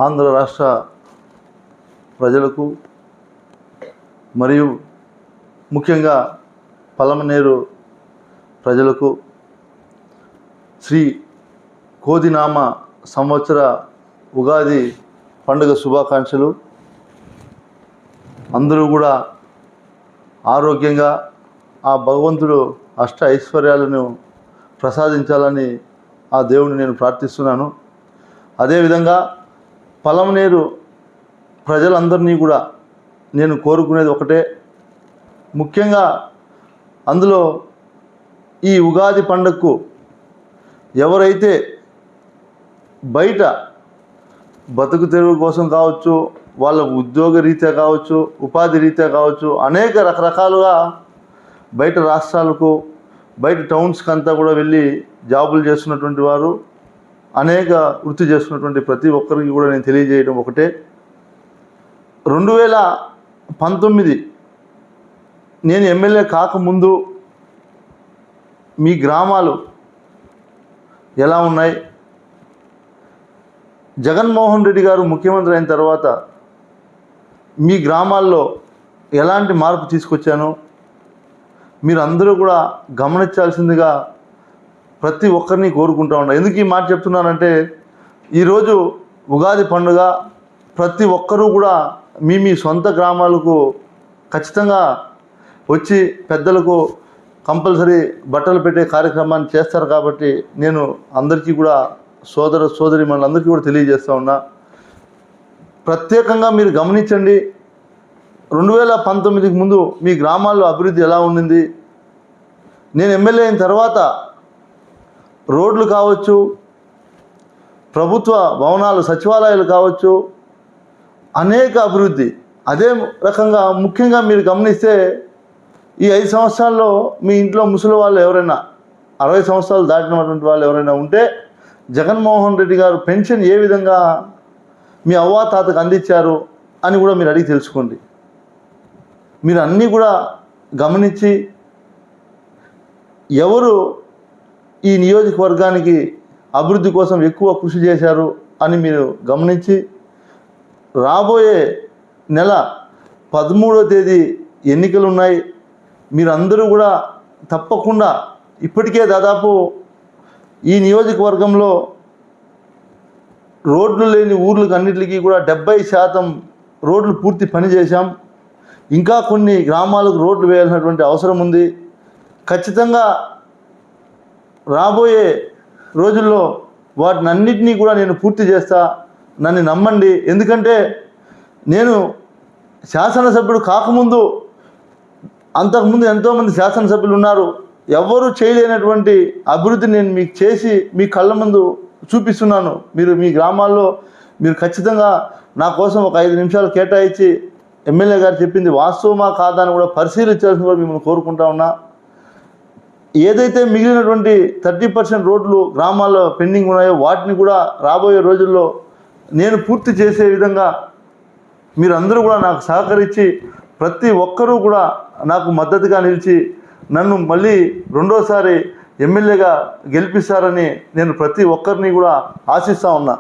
ఆంధ్ర రాష్ట్ర ప్రజలకు మరియు ముఖ్యంగా పలమనేరు ప్రజలకు శ్రీ కోదినామ సంవత్సర ఉగాది పండుగ శుభాకాంక్షలు. అందరూ కూడా ఆరోగ్యంగా ఆ భగవంతుడు అష్ట ఐశ్వర్యాలను ప్రసాదించాలని ఆ దేవుని నేను ప్రార్థిస్తున్నాను. అదేవిధంగా పలమనేరు ప్రజలందరినీ కూడా నేను కోరుకునేది ఒకటే, ముఖ్యంగా అందులో ఈ ఉగాది పండుగకు ఎవరైతే బయట బతుకు తెరువు కోసం కావచ్చు, వాళ్ళ ఉద్యోగ రీత్యా కావచ్చు, ఉపాధి రీత్యా కావచ్చు, అనేక రకరకాలుగా బయట రాష్ట్రాలకు బయట టౌన్స్కి అంతా కూడా వెళ్ళి జాబులు చేస్తున్నటువంటి వారు, అనేక వృత్తి చేస్తున్నటువంటి ప్రతి ఒక్కరికి కూడా నేను తెలియజేయడం ఒకటే, 2019 నేను ఎమ్మెల్యే కాకముందు మీ గ్రామాలు ఎలా ఉన్నాయి, జగన్మోహన్ రెడ్డి గారు ముఖ్యమంత్రి అయిన తర్వాత మీ గ్రామాల్లో ఎలాంటి మార్పు తీసుకొచ్చాను మీరు అందరూ కూడా గమనించాల్సిందిగా ప్రతి ఒక్కరిని కోరుకుంటా ఉన్నా. ఎందుకు ఈ మాట చెప్తున్నానంటే, ఈరోజు ఉగాది పండుగ ప్రతి ఒక్కరూ కూడా మీ సొంత గ్రామాలకు ఖచ్చితంగా వచ్చి పెద్దలకు కంపల్సరీ బట్టలు పెట్టే కార్యక్రమాన్ని చేస్తారు. కాబట్టి నేను అందరికీ కూడా సోదరీమణులందరికీ కూడా తెలియజేస్తూ ఉన్నా, ప్రత్యేకంగా మీరు గమనించండి. 2019కి ముందు మీ గ్రామాల్లో అభివృద్ధి ఎలా ఉండింది, నేను ఎమ్మెల్యే అయిన తర్వాత రోడ్లు కావచ్చు, ప్రభుత్వ భవనాలు సచివాలయాలు కావచ్చు, అనేక అభివృద్ధి. అదే రకంగా ముఖ్యంగా మీరు గమనిస్తే ఈ 5 సంవత్సరాల్లో మీ ఇంట్లో ముసలి వాళ్ళు ఎవరైనా 60 సంవత్సరాలు దాటినటువంటి వాళ్ళు ఎవరైనా ఉంటే జగన్మోహన్ రెడ్డి గారు పెన్షన్ ఏ విధంగా మీ అవ్వాతాతకు అందించారు అని కూడా మీరు అడిగి తెలుసుకోండి. మీరు అన్నీ కూడా గమనించి ఎవరు ఈ నియోజకవర్గానికి అభివృద్ధి కోసం ఎక్కువ కృషి చేశారు అని మీరు గమనించి రాబోయే నెల 13వ తేదీ ఎన్నికలు ఉన్నాయి. మీరందరూ కూడా తప్పకుండా ఇప్పటికే దాదాపు ఈ నియోజకవర్గంలో రోడ్లు లేని ఊర్లకు అన్నిటికీ కూడా 70% రోడ్లు పూర్తి పని చేశాం. ఇంకా కొన్ని గ్రామాలకు రోడ్లు వేయాల్సినటువంటి అవసరం ఉంది. ఖచ్చితంగా రాబోయే రోజుల్లో వాటిని అన్నిటినీ కూడా నేను పూర్తి చేస్తా, నన్ను నమ్మండి. ఎందుకంటే నేను శాసనసభ్యుడు కాకముందు అంతకుముందు ఎంతోమంది శాసనసభ్యులు ఉన్నారు, ఎవరు చేయలేనటువంటి అభివృద్ధి నేను మీకు చేసి మీ కళ్ళ ముందు చూపిస్తున్నాను. మీరు మీ గ్రామాల్లో మీరు ఖచ్చితంగా నా కోసం ఒక 5 నిమిషాలు కేటాయించి ఎమ్మెల్యే గారు చెప్పింది వాస్తవమా కాదా అని కూడా పరిశీలించాల్సిన కూడా మిమ్మల్ని కోరుకుంటా ఉన్నా. ఏదైతే మిగిలినటువంటి 30% రోడ్లు గ్రామాల్లో పెండింగ్ ఉన్నాయో వాటిని కూడా రాబోయే రోజుల్లో నేను పూర్తి చేసే విధంగా మీరందరూ కూడా నాకు సహకరించి ప్రతి ఒక్కరూ కూడా నాకు మద్దతుగా నిలిచి నన్ను మళ్ళీ రెండోసారి ఎమ్మెల్యేగా గెలిపిస్తారని నేను ప్రతి ఒక్కరిని కూడా ఆశిస్తూ ఉన్నా.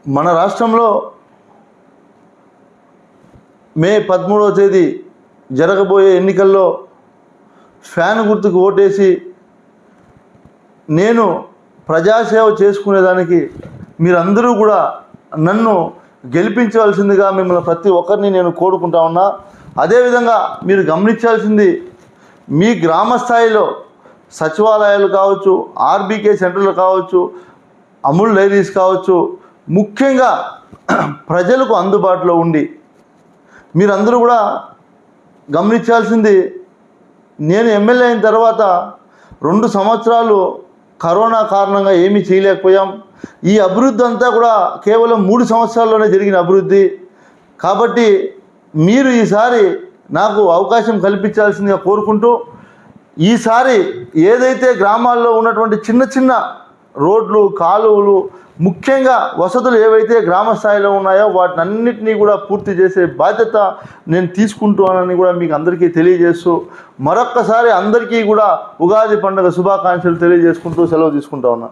మన రాష్ట్రంలో మే 13వ తేదీ జరగబోయే ఎన్నికల్లో ఫ్యాన్ గుర్తుకు ఓటేసి నేను ప్రజాసేవ చేసుకునేదానికి మీరందరూ కూడా నన్ను గెలిపించవలసిందిగా మిమ్మల్ని ప్రతి ఒక్కరిని నేను కోరుకుంటా ఉన్నా. అదేవిధంగా మీరు గమనించాల్సింది, మీ గ్రామ స్థాయిలో సచివాలయాలు కావచ్చు, ఆర్బీకే సెంటర్లు కావచ్చు, అమూల్ డైరీస్ కావచ్చు, ముఖ్యంగా ప్రజలకు అందుబాటులో ఉండి మీరందరూ కూడా గమనించాల్సింది, నేను ఎమ్మెల్యే అయిన తర్వాత 2 సంవత్సరాలు కరోనా కారణంగా ఏమీ చేయలేకపోయాం. ఈ అభివృద్ధి అంతా కూడా కేవలం 3 సంవత్సరాల్లోనే జరిగిన అభివృద్ధి. కాబట్టి మీరు ఈసారి నాకు అవకాశం కల్పించాల్సిందిగా కోరుకుంటూ, ఈసారి ఏదైతే గ్రామాల్లో ఉన్నటువంటి చిన్న చిన్న రోడ్లు, కాలువలు, ముఖ్యంగా వసతులు ఏవైతే గ్రామ స్థాయిలో ఉన్నాయో వాటిని అన్నిటినీ కూడా పూర్తి చేసే బాధ్యత నేను తీసుకుంటానని కూడా మీకు అందరికీ తెలియజేస్తూ, మరొక్కసారి అందరికీ కూడా ఉగాది పండుగ శుభాకాంక్షలు తెలియజేసుకుంటూ సెలవు తీసుకుంటా ఉన్నా.